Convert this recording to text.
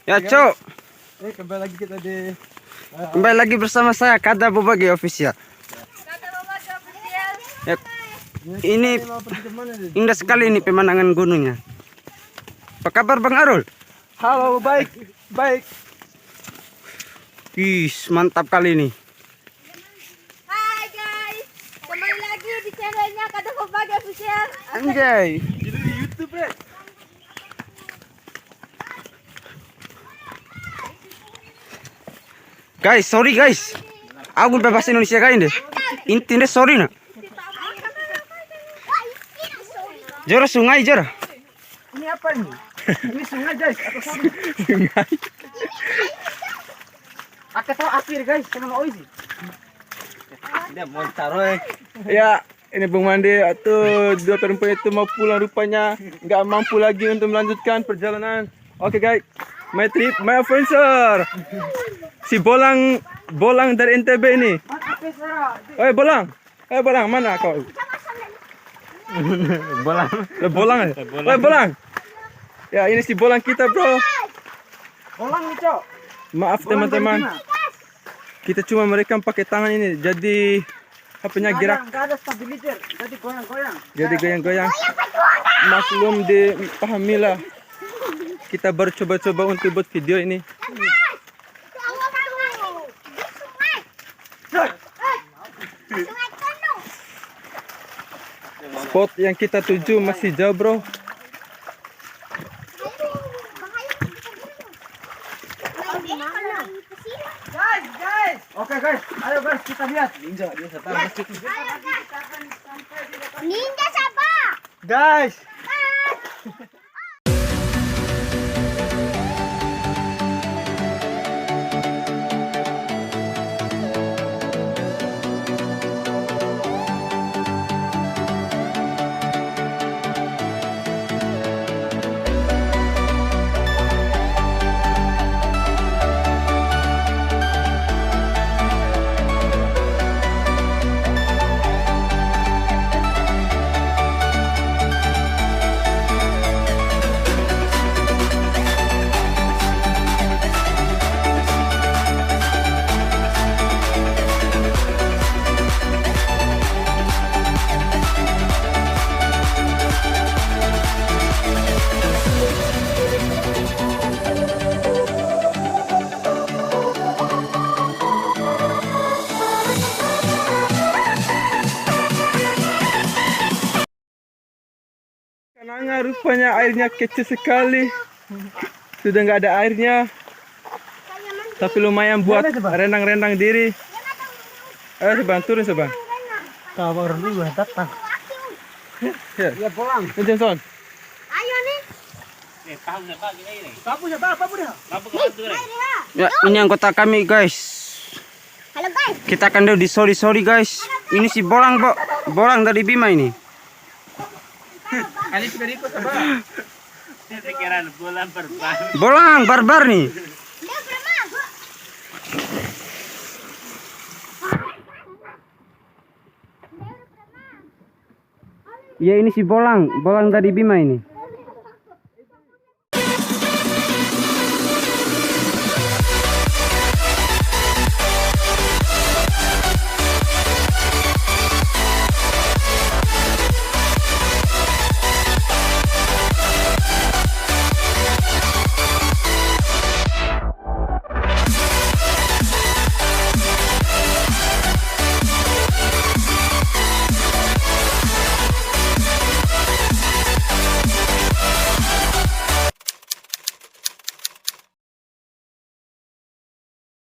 Ya, Cok. Kembali lagi kita di Kembali lagi bersama saya Kada Bobagi Official. Ya, ini indah sekali ini pemandangan gunungnya. Apa kabar Bang Arul? halo, baik, baik. Ih, mantap kali ini. Hai guys, kembali lagi di channelnya Kada Bobagi Official. Anjay. Jadi di YouTube ya. Guys, sorry guys. Aku bahasa Indonesia kain deh. Intinya sorry nak. Jor sungai jor. Ini apa ini? Ini sungai guys, atau sungai? Sungai. Aku tahu akhir guys, kenapa oisi? Dia mau taruh. Ya, ini Bang Mandi atau dua perempuan itu mau pulang rupanya nggak mampu lagi untuk melanjutkan perjalanan. Oke guys, my trip, my adventure. Si Bolang dari NTB ini. Bolang, mana kau? Bolang. Bolang. Bolang. Ya, ini si Bolang kita bro. Bolang nih, Cok. Maaf teman-teman, kita cuma merekam pakai tangan ini, jadi apanya gerak. Enggak ada stabilizer, jadi goyang-goyang. Jadi goyang-goyang. Maklum dipahamilah. Kita baru coba-coba untuk buat video ini. Spot yang kita tuju masih jauh bro. Guys. Oke guys, ayo guys kita lihat. Ninja dia setan. Ninja siapa? Guys. Kenanga rupanya airnya kecil sekali. Sudah nggak ada airnya. Tapi lumayan buat renang-renang diri. Ayo Sebang, turun Sebang. Kabar dulu datang. Ya, Bolang. Johnson. Ayo nih. Papu siapa? Papu dia. Ya, ini anggota kami guys. Halo guys. Kita akan dulu di sorry guys. Ini si Bolang, Bo. Bolang dari Bima ini. Ini sudah ikut apa? Pikiran bola berbar. Bolang barbar nih. Dia berapa? Ya ini si Bolang dari Bima ini.